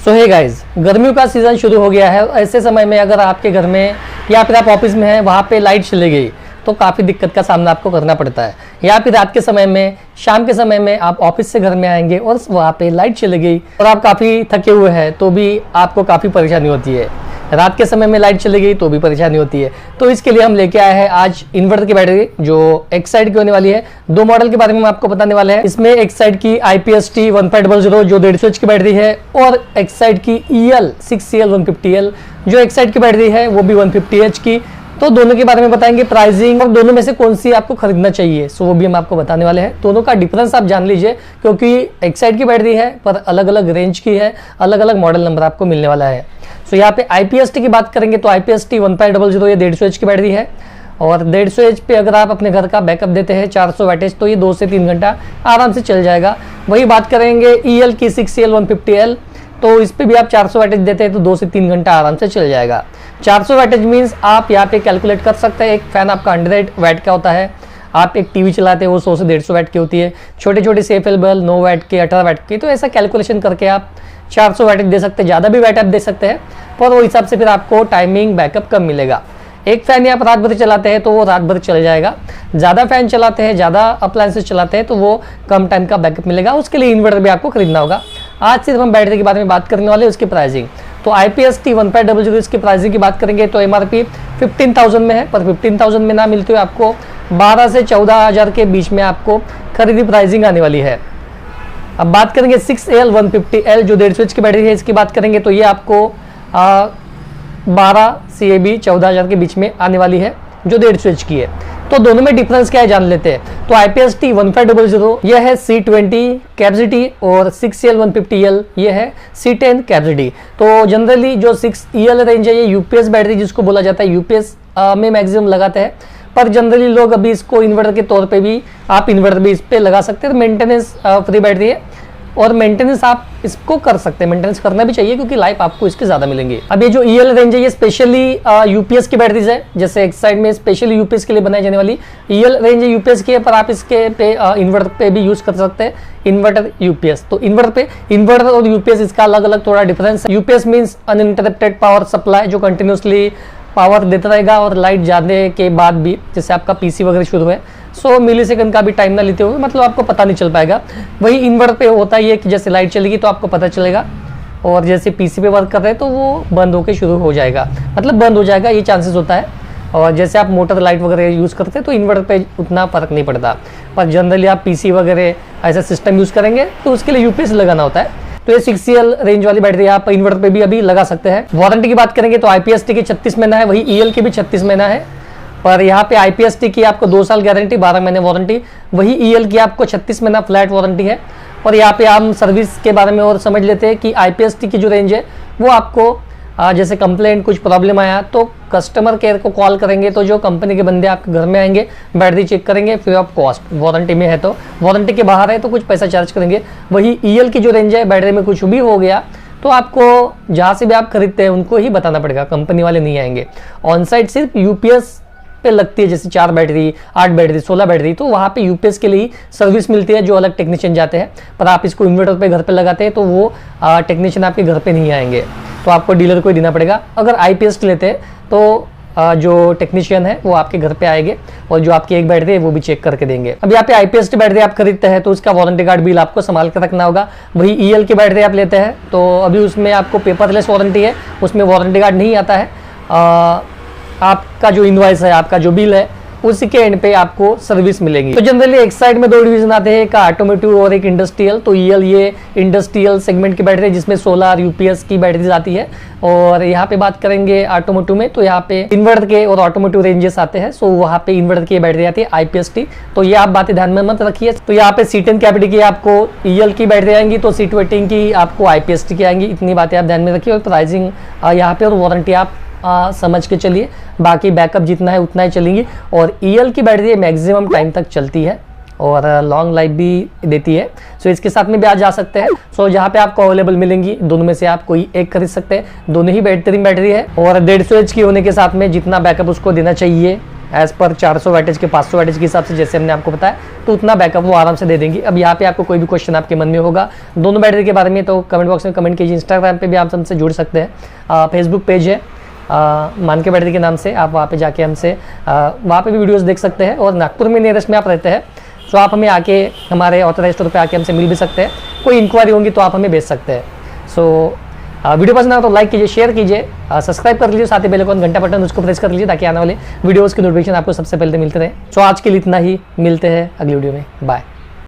सो hey guys, गर्मियों का season शुरू हो गया है। ऐसे समय में अगर आपके घर में या फिर आप ऑफिस में हैं, वहाँ पे लाइट चली गई तो काफ़ी दिक्कत का सामना आपको करना पड़ता है। या फिर रात के समय में, शाम के समय में आप ऑफिस से घर में आएंगे और वहाँ पे लाइट चली गई और आप काफ़ी थके हुए हैं तो भी आपको काफ़ी परेशानी होती है। रात के समय में लाइट चली गई तो भी परेशानी होती है। तो इसके लिए हम लेके आए हैं आज इन्वर्टर की बैटरी जो एक्साइड की होने वाली है। दो मॉडल के बारे में हम आपको बताने वाले हैं। इसमें एक्साइड की IPST 1500 जो 150 एच की बैटरी है और एक्साइड की EL 6CL 150L जो एक्साइड की बैटरी है वो भी 150 एच की। तो दोनों के बारे में बताएंगे, प्राइसिंग और दोनों में से कौन सी आपको खरीदना चाहिए सो वो भी हम आपको बताने वाले हैं। दोनों का डिफरेंस आप जान लीजिए क्योंकि एक्साइड की बैटरी है पर अलग अलग रेंज की है, अलग अलग मॉडल नंबर आपको मिलने वाला है। सो यहाँ पे IPST की बात करेंगे तो IPST 1500 ये 150 एच की बैटरी है और 150 एच पे अगर आप अपने घर का बैकअप देते हैं 400 वाटेज तो ये 2 से 3 घंटा आराम से चल जाएगा। वही बात करेंगे EL की 6CL 150L तो इस पे भी आप 400 वाटेज देते हैं तो 2 से 3 घंटा आराम से चल जाएगा। 400 वाटेज मीन्स आप यहाँ पे कैलकुलेट कर सकते हैं। एक फैन आपका 100 वाट का होता है, आप एक टीवी चलाते हैं वो 100 से 150 वाट की होती है, छोटे छोटे सेफेल बल्ब 9 वाट के 18 वाट की। तो ऐसा कैलकुलेशन करके आप 400 वाटेज दे सकते हैं, ज़्यादा भी वाट आप दे सकते हैं पर वो हिसाब से फिर आपको टाइमिंग बैकअप कम मिलेगा। एक फैन आप रात भर चलाते हैं तो वो रात भर चल जाएगा, ज़्यादा फैन चलाते हैं, ज़्यादा अप्लायंसेस चलाते हैं तो वो कम टाइम का बैकअप मिलेगा। उसके लिए इन्वर्टर भी आपको खरीदना होगा। आज सिर्फ हम बैटरी के बारे में बात करने वाले हैं, उसकी प्राइसिंग। तो IPST 1500 इसकी प्राइसिंग की बात करेंगे तो MRP 15,000 में है, पर 15,000 में ना मिलते हुए आपको 12 से 14,000 के बीच में आपको खरीदी प्राइसिंग आने वाली है। अब बात करेंगे 6L 150L जो 150 एच की बैटरी है, इसकी बात करेंगे तो ये आपको 12 से भी 14,000 के बीच में आने वाली है जो 150 एच की है। तो दोनों में डिफरेंस क्या है जान लेते हैं। तो IPST 1500 यह है C20 कैपेसिटी और 6CL 150L ये है C10 कैपेसिटी। तो जनरली जो 6EL रेंज है ये UPS बैटरी जिसको बोला जाता है, UPS में मैक्सिमम लगाते हैं, पर जनरली लोग अभी इसको इन्वर्टर के तौर पे भी आप इन्वर्टर भी इस पे लगा सकते हैं। मेंटेनेंस फ्री बैटरी है और मेंटेनेंस आप इसको कर सकते हैं, मेंटेनेंस करना भी चाहिए क्योंकि लाइफ आपको इसके ज़्यादा मिलेंगी। अब ये जो EL रेंज है ये स्पेशली UPS की बैटरीज है, जैसे एक साइड में स्पेशली UPS के लिए बनाई जाने वाली EL रेंज है UPS की है, पर आप इसके पे इन्वर्टर पे भी यूज़ कर सकते हैं, इन्वर्टर UPS। तो इन्वर्टर और UPS इसका अलग अलग थोड़ा डिफरेंस है। UPS means uninterrupted power supply जो कंटिन्यूसली पावर देता रहेगा और लाइट जाने के बाद भी, जैसे आपका PC वगैरह शुरू है 100 मिलीसेकंड का भी टाइम ना लेते हुए मतलब आपको पता नहीं चल पाएगा। वही इन्वर्टर पे होता है कि जैसे लाइट चलेगी तो आपको पता चलेगा और जैसे PC पे वर्क कर रहे हैं तो वो बंद होकर शुरू हो जाएगा, मतलब बंद हो जाएगा, ये चांसेस होता है। और जैसे आप मोटर लाइट वगैरह यूज़ करते हैं तो इन्वर्टर पे उतना फ़र्क नहीं पड़ता, पर जनरली आप PC वगैरह ऐसा सिस्टम यूज़ करेंगे तो उसके लिए UPS लगाना होता है। तो ये 6CL रेंज वाली बैटरी आप इन्वर्टर पे भी अभी लगा सकते हैं। वारंटी की बात करेंगे तो IPST की 36 महीना है, वही EL की भी 36 महीना है, पर यहाँ पे IPST की आपको 2 साल गारंटी 12 महीने वारंटी, वही EL की आपको 36 महीना फ्लैट वारंटी है। और यहाँ पे हम सर्विस के बारे में और समझ लेते हैं कि IPST की जो रेंज है वो आपको जैसे कंप्लेंट कुछ प्रॉब्लम आया तो कस्टमर केयर को कॉल करेंगे तो जो कंपनी के बंदे आपके घर में आएंगे, बैटरी चेक करेंगे फ्री ऑफ कॉस्ट, वारंटी में है तो, वारंटी के बाहर है तो कुछ पैसा चार्ज करेंगे। वही EL की जो रेंज है बैटरी में कुछ भी हो गया तो आपको जहाँ से भी आप खरीदते हैं उनको ही बताना पड़ेगा, कंपनी वाले नहीं आएंगे। ऑन साइट सिर्फ UPS पे लगती है, जैसे 4 बैटरी 8 बैटरी 16 बैटरी तो वहाँ पे UPS के लिए सर्विस मिलती है जो अलग टेक्नीशियन जाते हैं, पर आप इसको इन्वर्टर पे घर पे लगाते हैं तो वो टेक्नीशियन आपके घर पे नहीं आएंगे, तो आपको डीलर को ही देना पड़ेगा। अगर IPST लेते हैं तो जो टेक्नीशियन है वो आपके घर पे आएंगे और जो आपकी एक बैटरी है वो भी चेक करके देंगे। अब यहाँ पे IPST बैटरी आप खरीदते हैं तो उसका वारंटी कार्ड बिल आपको संभाल कर रखना होगा। वही EL की बैटरी आप लेते हैं तो अभी उसमें आपको पेपरलेस वारंटी है, उसमें वारंटी कार्ड नहीं आता है। आपका जो इनवॉइस है, आपका जो बिल है उसी के एंड पे आपको सर्विस मिलेगी। तो जनरली एक साइड में 2 डिवीजन आते हैं, एक ऑटोमोटिव और एक इंडस्ट्रियल। तो EL ये इंडस्ट्रियल सेगमेंट की बैटरी है जिसमें सोलर UPS की बैटरीज आती है। और यहाँ पे बात करेंगे ऑटोमोटिव में तो यहाँ पे इन्वर्टर के और ऑटोमोटिव रेंजेस आते हैं, सो वहाँ पे इन्वर्टर की बैटरी आती है IPST। तो ये आप बातें ध्यान में मत रखिए। तो यहाँ पे C10 कैपेसिटी की आपको EL की बैटरी आएंगी तो C20 की आपको IPST की आएंगी, इतनी बातें आप ध्यान में रखिए। और प्राइसिंग यहाँ पे और वारंटी आप समझ के चलिए, बाकी बैकअप जितना है उतना ही चलेंगी। और EL की बैटरी मैक्सिमम टाइम तक चलती है और लॉन्ग लाइफ भी देती है, सो इसके साथ में भी आ जा सकते हैं। सो जहाँ पे आपको अवेलेबल मिलेंगी दोनों में से आप कोई एक खरीद सकते हैं, दोनों ही बेहतरीन बैटरी है। और 150 एच की होने के साथ में जितना बैकअप उसको देना चाहिए एज पर 400 वाटेज के 500 वाटेज के हिसाब से, जैसे हमने आपको बताया, तो उतना बैकअप वो आराम से दे देंगी। अब यहाँ पे आपको कोई भी क्वेश्चन आपके मन में होगा दोनों बैटरी के बारे में तो कमेंट बॉक्स में कमेंट कीजिए। इंस्टाग्राम पे भी आप हमसे जुड़ सकते हैं, फेसबुक पेज है मान के बैटरी के नाम से, आप वहाँ पे जाके हमसे वहाँ पे भी वीडियोस देख सकते हैं। और नागपुर में नियरेस्ट में आप रहते हैं तो आप हमें आके हमारे ऑथराइज्ड स्टोर पे आके हमसे मिल भी सकते हैं। कोई इंक्वायरी होगी तो आप हमें भेज सकते हैं। सो वीडियो पसंद आए तो लाइक कीजिए, शेयर कीजिए, सब्सक्राइब कर लीजिए, साथ ही बेल आइकन घंटा बटन उसको प्रेस कर लीजिए ताकि आने वाले वीडियोस की नोटिफिकेशन आपको सबसे पहले मिलते रहे। सो आज के लिए इतना ही, मिलते हैं अगली वीडियो में, बाय।